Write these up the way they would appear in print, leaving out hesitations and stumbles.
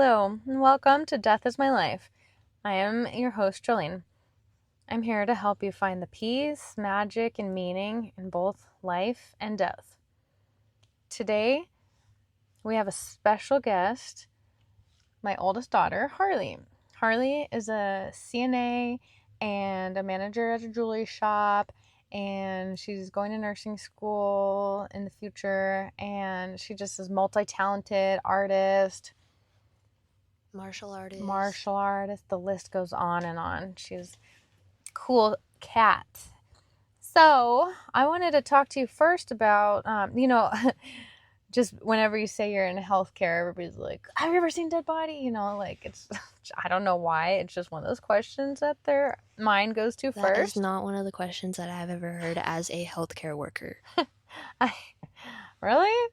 Hello, and welcome to Death is My Life. I am your host, Jolene. I'm here to help you find the peace, magic, and meaning in both life and death. Today, we have a special guest, my oldest daughter, Harley. Harley is a CNA and a manager at a jewelry shop, and she's going to nursing school in the future, and she just is multi-talented artist, martial artist. The list goes on and on. She's a cool cat. So I wanted to talk to you first about, just whenever you say you're in healthcare, everybody's like, have you ever seen dead body? It's, I don't know why. It's just one of those questions that their mind goes to first. That is not one of the questions that I've ever heard as a healthcare worker. Really?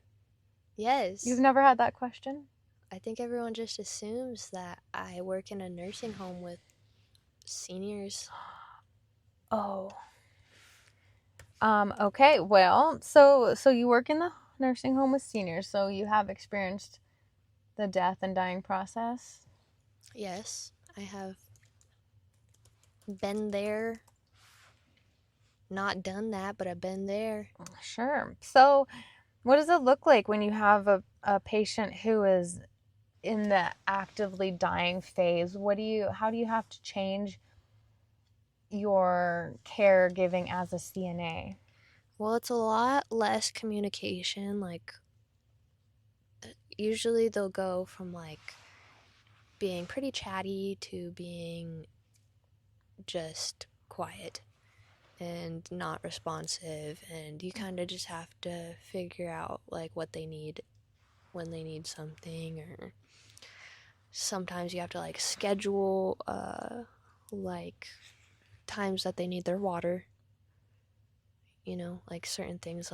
Yes. You've never had that question? I think everyone just assumes that I work in a nursing home with seniors. Oh. Okay, well, so you work in the nursing home with seniors, so you have experienced the death and dying process? Yes, I have been there. Not done that, but I've been there. Sure. So what does it look like when you have a patient who is in the actively dying phase? How do you have to change your caregiving as a CNA? Well, it's a lot less communication. Usually they'll go from being pretty chatty to being just quiet and not responsive, and you kind of just have to figure out what they need when they need something, or sometimes you have to schedule times that they need their water, certain things,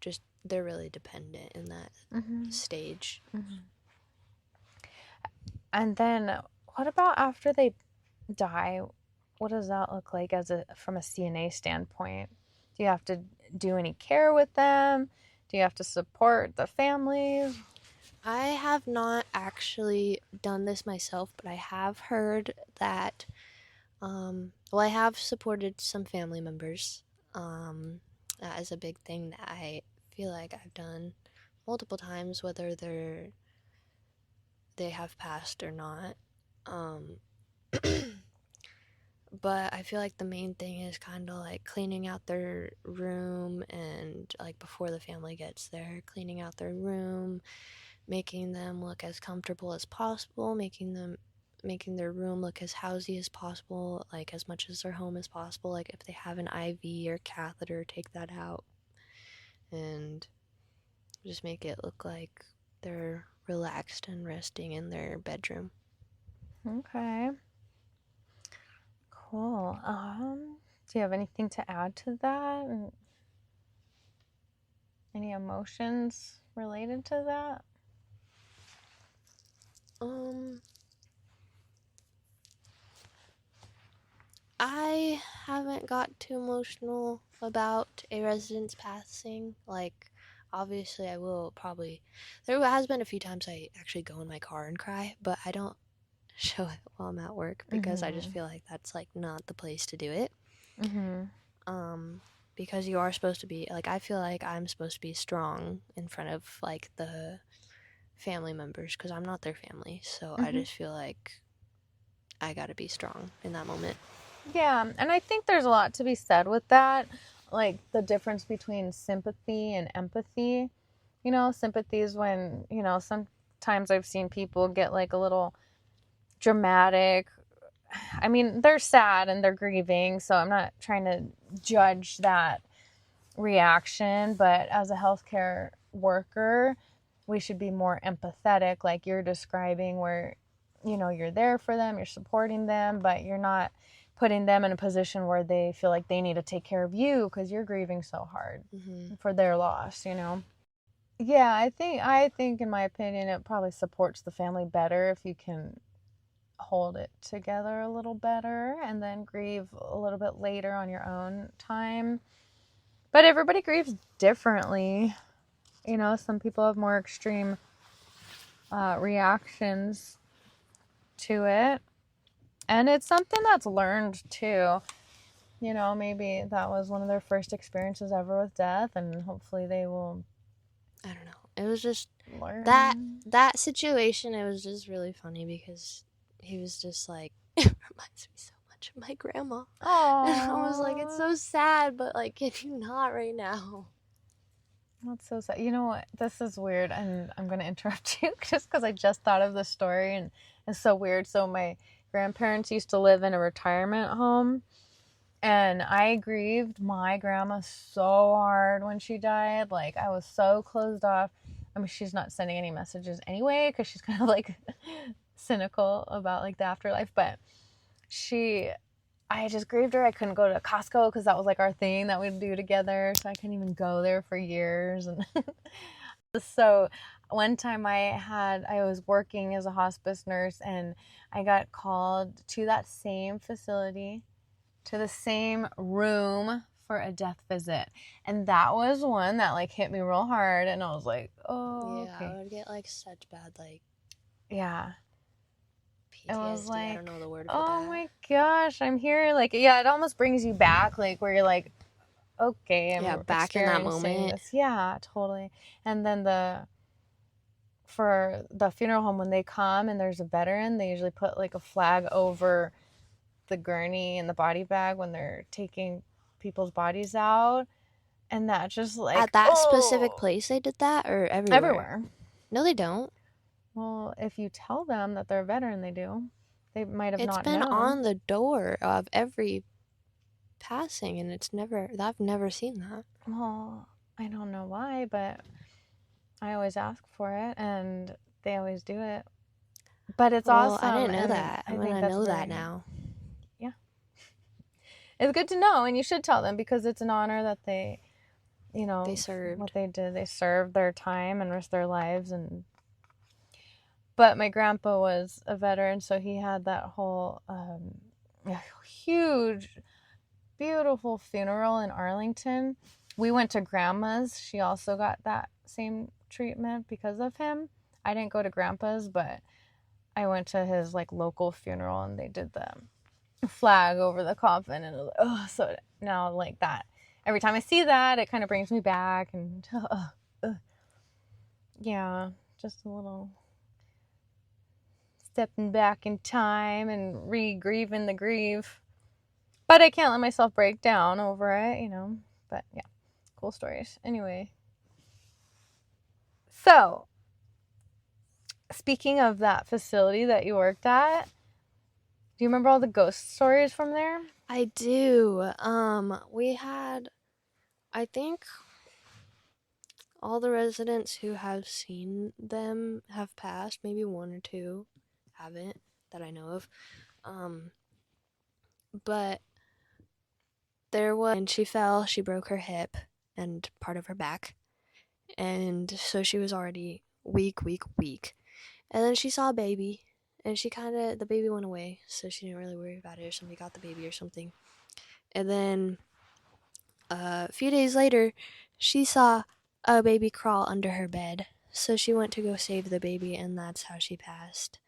just they're really dependent in that stage. And then what about after they die? What does that look like from a CNA standpoint? Do you have to do any care with them? Do you have to support the families? I have not actually done this myself, but I have heard that, I have supported some family members. That is a big thing that I feel like I've done multiple times, whether they have passed or not. But I feel like the main thing is kind of cleaning out their room, and before the family gets there, cleaning out their room, making them look as comfortable as possible, making their room look as housey as possible, as much as their home as possible. If they have an IV or catheter, take that out and just make it look like they're relaxed and resting in their bedroom. Okay. Cool. Do you have anything to add to that? Any emotions related to that? I haven't got too emotional about a resident's passing. Obviously I will probably. There has been a few times I actually go in my car and cry, but I don't show it while I'm at work because I just feel like that's not the place to do it. Because you are supposed to be I feel like I'm supposed to be strong in front of the family members, because I'm not their family, so I just feel like I gotta be strong in that moment. Yeah, and I think there's a lot to be said with that, the difference between sympathy and empathy. Sympathy is when, sometimes I've seen people get a little dramatic. I mean, they're sad and they're grieving, so I'm not trying to judge that reaction, but as a healthcare worker, we should be more empathetic, like you're describing, where, you're there for them, you're supporting them, but you're not putting them in a position where they feel like they need to take care of you because you're grieving so hard for their loss, Yeah, I think in my opinion, it probably supports the family better if you can hold it together a little better and then grieve a little bit later on your own time. But everybody grieves differently. Some people have more extreme reactions to it. And it's something that's learned too. You know, maybe that was one of their first experiences ever with death, and hopefully they will I don't know. It was just learn. that situation. It was just really funny because he was just like, it reminds me so much of my grandma. Aww. And I was like, it's so sad, but like, can you not right now? That's so sad. You know what? This is weird, and I'm going to interrupt you just because I just thought of the story, and it's so weird. So my grandparents used to live in a retirement home, and I grieved my grandma so hard when she died. Like, I was so closed off. I mean, she's not sending any messages anyway because she's kind of like cynical about like the afterlife, but I just grieved her. I couldn't go to Costco because that was like our thing that we'd do together. So I couldn't even go there for years. And so one time I was working as a hospice nurse, and I got called to that same facility, to the same room for a death visit. And that was one that like hit me real hard. And I was like, oh, Yeah, okay. I would get like such bad like Yeah. PTSD. It was like, I don't know the word for oh that. my gosh, I'm here. Like, yeah, it almost brings you back, like where you're like, okay, I'm back in that experiencing moment. this. Yeah, totally. And then for the funeral home, when they come and there's a veteran, they usually put like a flag over the gurney and the body bag when they're taking people's bodies out. And that just like, At that specific place they did that, or everywhere? Everywhere. No, they don't. Well, if you tell them that they're a veteran, they do. They might have not known. It's been on the door of every passing, and I've never seen that. Well, I don't know why, but I always ask for it, and they always do it. But it's awesome. I didn't know that. I'm gonna know that now. Yeah. It's good to know, and you should tell them because it's an honor that they, you know, they served. What they did. They served their time and risked their lives. But my grandpa was a veteran, so he had that whole huge, beautiful funeral in Arlington. We went to grandma's. She also got that same treatment because of him. I didn't go to grandpa's, but I went to his like local funeral, and they did the flag over the coffin, and it was like, oh, so now like that. Every time I see that, it kind of brings me back, and yeah, just a little stepping back in time and re-grieving the grief. But I can't let myself break down over it, you know. But yeah, cool stories. Anyway. So, speaking of that facility that you worked at, do you remember all the ghost stories from there? I do. We had, I think, all the residents who have seen them have passed. Maybe one or two haven't that I know of. But there was, and she fell. She broke her hip and part of her back, and so she was already weak. And then she saw a baby, and the baby went away, so she didn't really worry about it, or somebody got the baby or something. And then a few days later, she saw a baby crawl under her bed, so she went to go save the baby, and that's how she passed,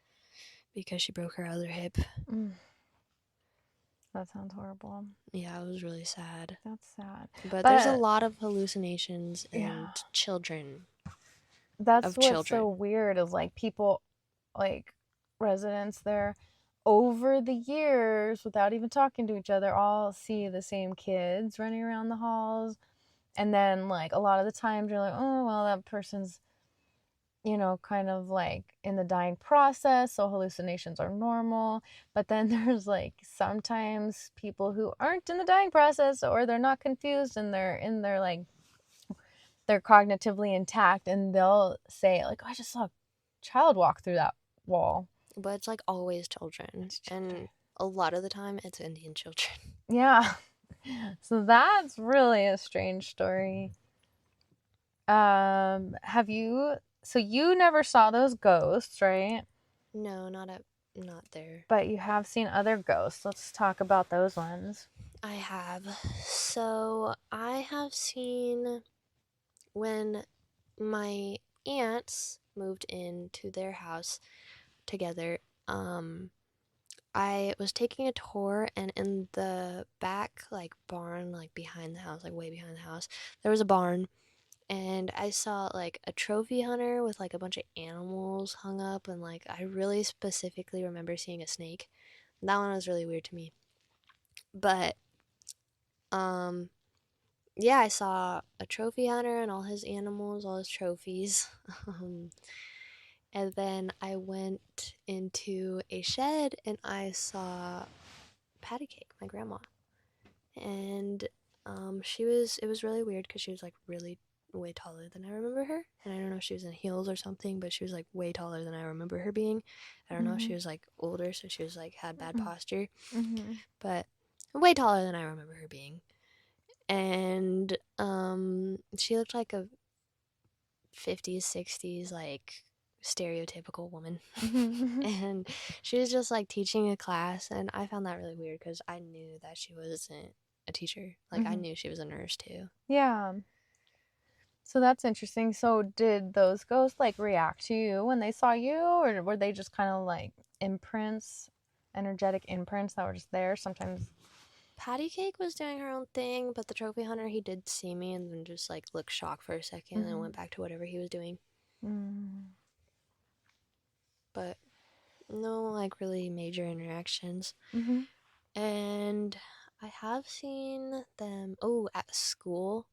because she broke her other hip. That sounds horrible. Yeah, it was really sad. That's sad. But there's a lot of hallucinations and children. That's what's so weird is like people, like residents there, over the years, without even talking to each other, all see the same kids running around the halls. And then like a lot of the times you're like, oh, well, that person's, you know, kind of like in the dying process, so hallucinations are normal. But then there's like sometimes people who aren't in the dying process, or they're not confused, and they're like, they're cognitively intact, and they'll say like, oh, I just saw a child walk through that wall. But it's like always children. And a lot of the time it's Indian children. Yeah. So that's really a strange story. So you never saw those ghosts, right? No, not there. But you have seen other ghosts. Let's talk about those ones. I have. So I have seen when my aunts moved into their house together, I was taking a tour, and in the back, like, barn, like, behind the house, like, way behind the house, there was a barn, and I saw, like, a trophy hunter with, like, a bunch of animals hung up, and, like, I really specifically remember seeing a snake. That one was really weird to me. But, um, yeah, I saw a trophy hunter and all his animals, all his trophies. Um, and then I went into a shed and I saw Patty Cake, my grandma. And it was really weird because she was like really way taller than I remember her. And I don't know if she was in heels or something, but she was like way taller than I remember her being. I don't know if she was like older, so she was like had bad posture, but way taller than I remember her being. And she looked like a 50s, 60s, like stereotypical woman. And she was just like teaching a class, and I found that really weird because I knew that she wasn't a teacher. Like, I knew she was a nurse too. Yeah. So that's interesting. So did those ghosts like react to you when they saw you, or were they just kind of like imprints, energetic imprints that were just there? Sometimes. Patty Cake was doing her own thing, but the trophy hunter, he did see me and then just like looked shocked for a second and went back to whatever he was doing. But no, like, really major interactions. And I have seen them, at school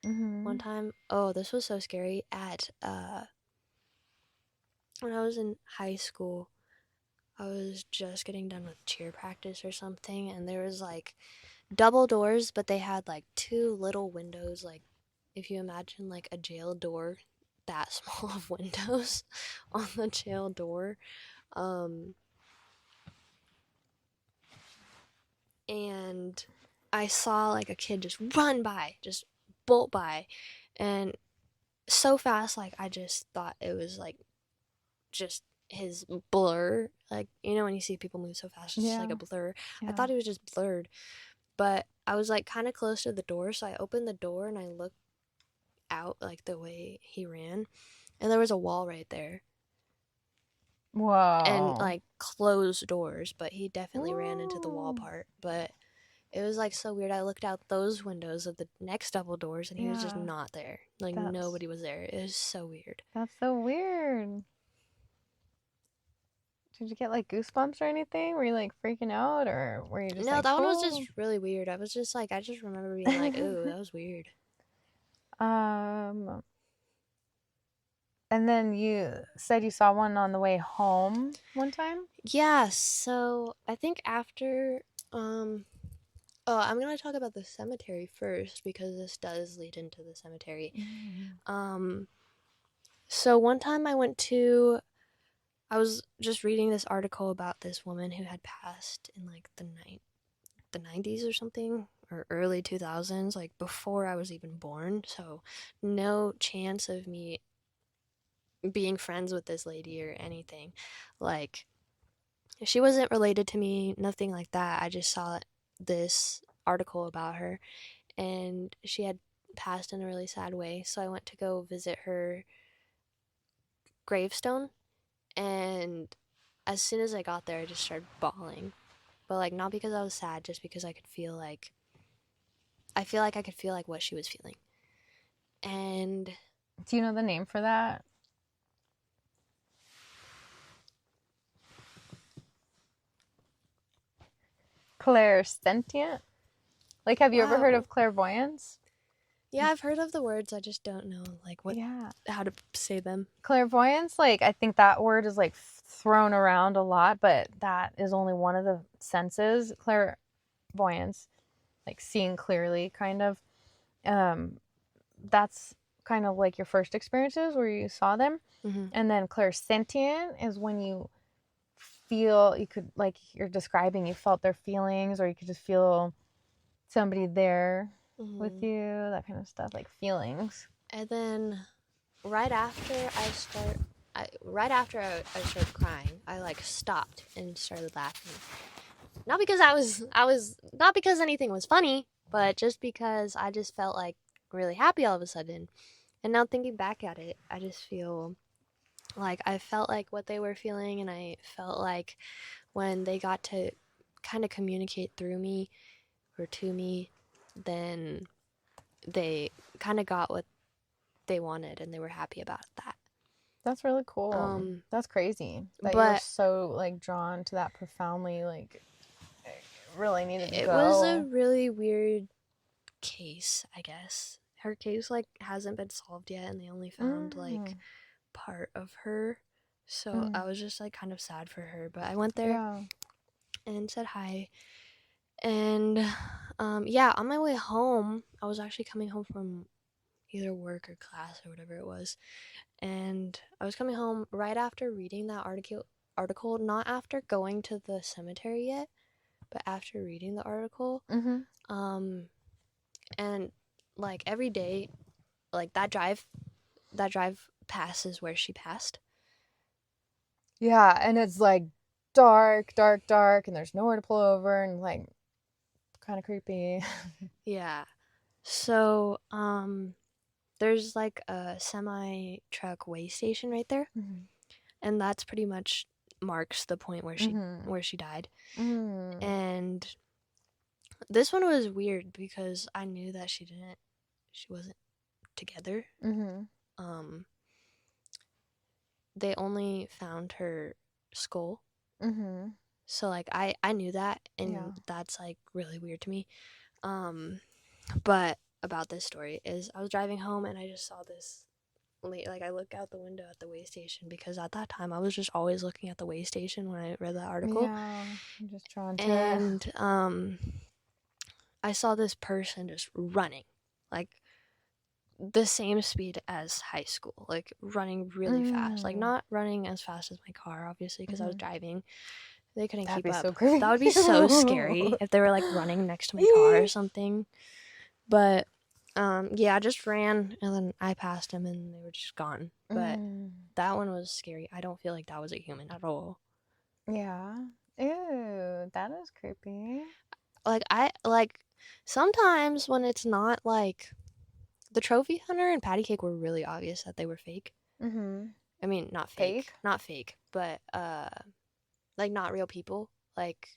one time. Oh, this was so scary. At when I was in high school, I was just getting done with cheer practice or something, and there was like double doors, but they had like two little windows, like if you imagine like a jail door, that small of windows on the jail door. And I saw like a kid just run by, just bolt by, and so fast, like, I just thought it was like just his blur, like, you know when you see people move so fast, it's just like a blur. I thought he was just blurred, but I was like kind of close to the door, so I opened the door and I looked out like the way he ran, and there was a wall right there. Whoa. And like closed doors, but he definitely ran into the wall part. But it was like so weird. I looked out those windows of the next double doors and he was just not there. Like, nobody was there. It was so weird. That's so weird. Did you get like goosebumps or anything? Were you like freaking out, or were you just No, like, that one was just really weird. I was just like, I just remember being like, ooh, that was weird. And then you said you saw one on the way home one time? Yeah, so I think after, I'm gonna talk about the cemetery first because this does lead into the cemetery. So one time I was just reading this article about this woman who had passed in like the 90s or something, or early 2000s, like before I was even born. So no chance of me being friends with this lady or anything. Like, she wasn't related to me, nothing like that. I just saw this article about her, and she had passed in a really sad way. So I went to go visit her gravestone, and as soon as I got there, I just started bawling. But like, not because I was sad, just because I feel like I could feel like what she was feeling. And do you know the name for that? Clairsentient? Like, have you ever heard of clairvoyance? Yeah, I've heard of the words. I just don't know like how to say them. Clairvoyance, like, I think that word is like thrown around a lot, but that is only one of the senses. Clairvoyance, like seeing clearly, kind of. That's kind of like your first experiences where you saw them. And then clairsentient is when you feel, you could, like you're describing, you felt their feelings, or you could just feel somebody there with you, that kind of stuff, like feelings. And then right after I started crying, I like stopped and started laughing. Not because not because anything was funny, but just because I just felt like really happy all of a sudden. And now thinking back at it, I just feel Like, I felt like what they were feeling, and I felt like when they got to kind of communicate through me or to me, then they kind of got what they wanted and they were happy about that. That's really cool. That's crazy that you were But so like drawn to that profoundly, like really needed to it was a go. really weird case, I guess. Her case like hasn't been solved yet, and they only found like part of her. So I was just like kind of sad for her, but I went there and said hi. And yeah, on my way home, I was actually coming home from either work or class or whatever it was. And I was coming home right after reading that article, not after going to the cemetery yet, but after reading the article. And like every day, like that drive passes where she passed. Yeah, and it's like dark, dark, dark, and there's nowhere to pull over, and like kind of creepy. Yeah. So, there's like a semi truck way station right there, and that's pretty much marks the point where she died. And this one was weird because I knew that she wasn't together. They only found her skull. So like I knew that, and that's like really weird to me. But about this story is I was driving home and I just saw this like I look out the window at the way station because at that time I was just always looking at the way station when I read that article. Yeah, I'm just drawn to and I saw this person just running like the same speed as high school, like running really fast, like not running as fast as my car obviously because I was driving. They couldn't keep up. So creepy. That would be so scary if they were like running next to my car or something. But yeah, I just ran and then I passed them and they were just gone. But that one was scary. I don't feel like that was a human at all. Yeah. Ew, that is creepy. Like I like sometimes when it's not like the trophy hunter and patty cake were really obvious that they were fake. I mean, not fake, but like not real people, like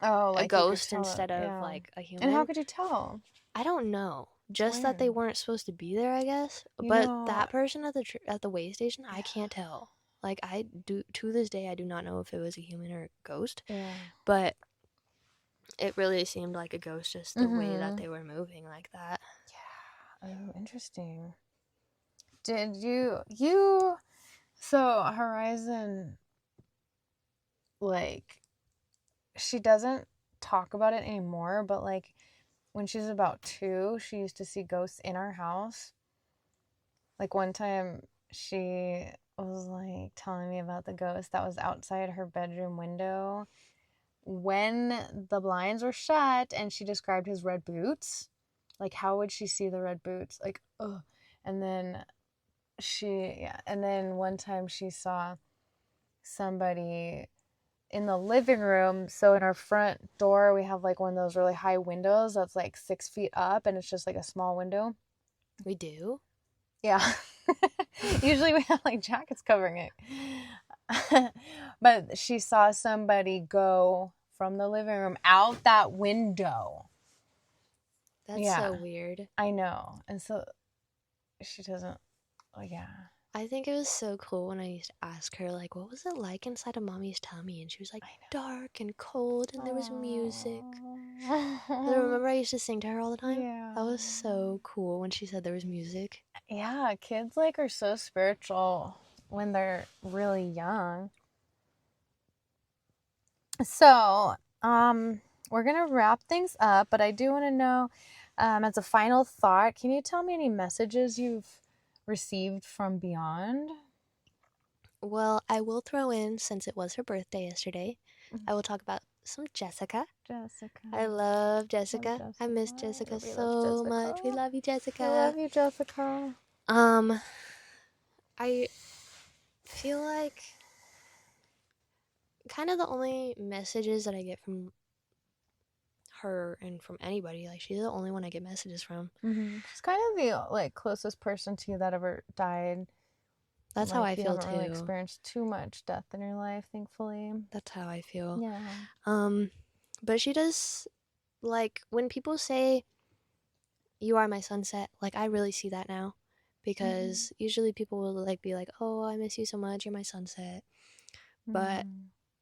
like a ghost instead of like a human. And how could you tell? I don't know. Just that they weren't supposed to be there, I guess. But that person at the way station, I can't tell. Like I do to this day, I do not know if it was a human or a ghost. Yeah. But it really seemed like a ghost, just the way that they were moving like that. Yeah. Oh, interesting. Did you so Horizon, like, she doesn't talk about it anymore, but like when she was about 2, she used to see ghosts in our house. Like one time she was like telling me about the ghost that was outside her bedroom window when the blinds were shut, and she described his red boots. Like, how would she see the red boots? Like, ugh. And then and then one time she saw somebody in the living room. So in our front door, we have like one of those really high windows that's like 6 feet up, and it's just like a small window. We do? Yeah. Usually we have like jackets covering it. But she saw somebody go from the living room out that window. That's so weird. I know. And so she doesn't, yeah. I think it was so cool when I used to ask her, like, what was it like inside of mommy's tummy? And she was like, dark and cold, and there was music. And I remember I used to sing to her all the time. Yeah. That was so cool when she said there was music. Yeah, kids like are so spiritual when they're really young. So, we're gonna wrap things up, but I do want to know, as a final thought, can you tell me any messages you've received from beyond? Well, I will throw in, since it was her birthday yesterday, I will talk about some Jessica. I love Jessica. I miss Jessica so much. We love you, Jessica. I love you, Jessica. I feel like kind of the only messages that I get from her and from anybody, like she's the only one I get messages from. She's kind of the like closest person to you that ever died. That's how Like I you feel haven't really too. experienced too much death in your life, thankfully. That's how I feel. Yeah. But she does, like, when people say, "You are my sunset," like, I really see that now. Because usually people will, like, be like, "Oh, I miss you so much, you're my sunset." But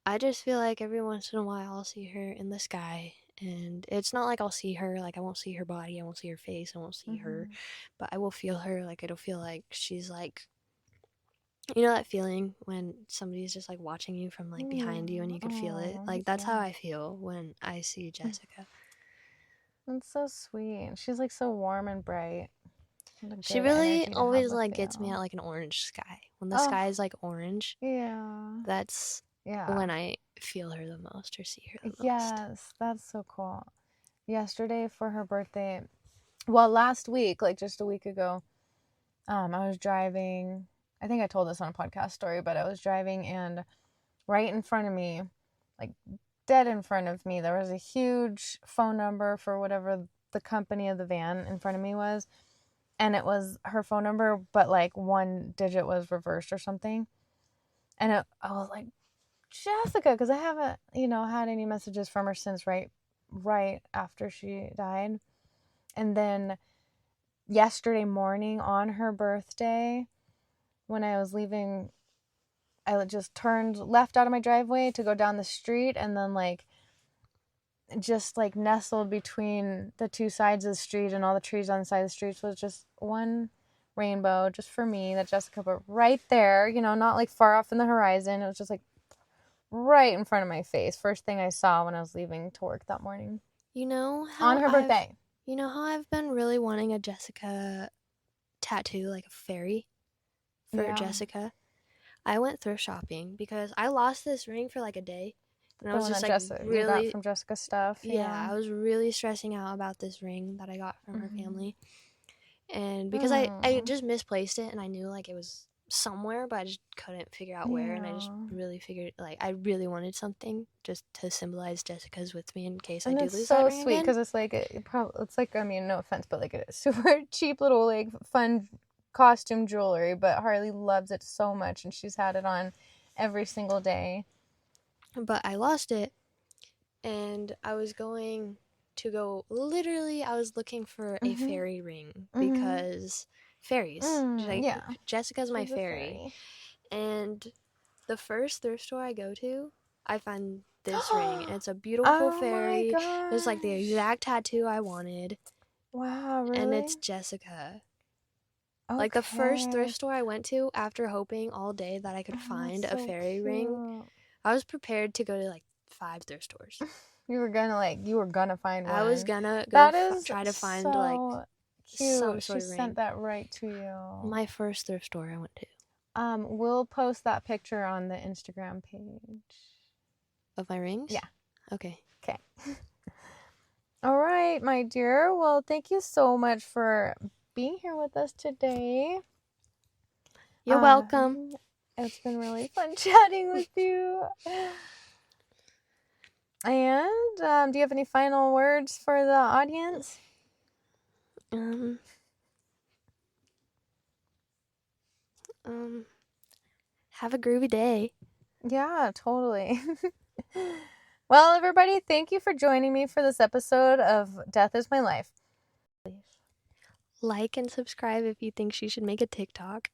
I just feel like every once in a while I'll see her in the sky. And it's not like I'll see her, like, I won't see her body, I won't see her face, I won't see her. But I will feel her, like, it'll feel like she's, like, you know that feeling when somebody's just, like, watching you from, like, behind you and you could feel it? Like, that's how I feel when I see Jessica. That's so sweet. She's like so warm and bright. She really always, like, gets me at, like, an orange sky. When the sky is, like, orange, that's when I feel her the most or see her the most. Yes, that's so cool. Yesterday for her birthday, well, last week, like just a week ago, I was driving. I think I told this on a podcast story, but I was driving and right in front of me, like dead in front of me, there was a huge phone number for whatever the company of the van in front of me was. And it was her phone number, but like one digit was reversed or something. And I was like, Jessica, because I haven't, had any messages from her since right after she died. And then yesterday morning on her birthday, when I was leaving, I just turned left out of my driveway to go down the street, and then just nestled between the two sides of the street and all the trees on the side of the streets was just one rainbow just for me that Jessica put right there, not like far off in the horizon. It was just like right in front of my face. First thing I saw when I was leaving to work that morning. You know how on her birthday. You know how I've been really wanting a Jessica tattoo, like a fairy for Jessica? I went thrift shopping because I lost this ring for like a day. And I was just like really, you got from Jessica's stuff. Yeah, I was really stressing out about this ring that I got from her family. And because I just misplaced it and I knew like it was somewhere, but I just couldn't figure out where. And I just really figured like I really wanted something just to symbolize Jessica's with me in case I do lose that ring again. It's so sweet because it's like I mean, no offense, but like a super cheap little like fun costume jewelry. But Harley loves it so much, and she's had it on every single day. But I lost it, and I was going to go. Literally, I was looking for a fairy ring because fairies. Jessica's my fairy. And the first thrift store I go to, I find this ring. And it's a beautiful fairy. It's like the exact tattoo I wanted. Wow, really? And it's Jessica. Okay. Like the first thrift store I went to, after hoping all day that I could find a fairy ring, I was prepared to go to like 5 thrift stores. You were gonna find one. I was gonna go try to find so like cute. some sort she of ring. Sent that right to you. My first thrift store I went to. We'll post that picture on the Instagram page. Of my rings? Yeah. Okay. All right, my dear. Well, thank you so much for being here with us today. You're welcome. It's been really fun chatting with you. And do you have any final words for the audience? Have a groovy day. Yeah, totally. Well, everybody, thank you for joining me for this episode of Death is My Life. Like and subscribe if you think she should make a TikTok.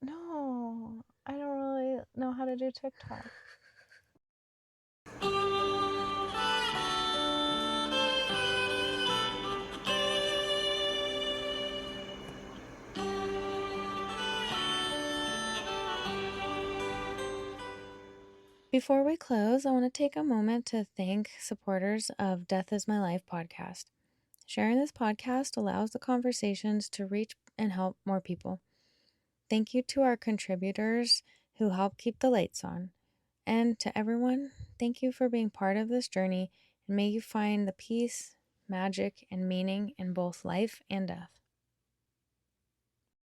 No, I don't really know how to do TikTok. Before we close, I want to take a moment to thank supporters of Death is My Life podcast. Sharing this podcast allows the conversations to reach and help more people. Thank you to our contributors who help keep the lights on. And to everyone, thank you for being part of this journey, and may you find the peace, magic, and meaning in both life and death.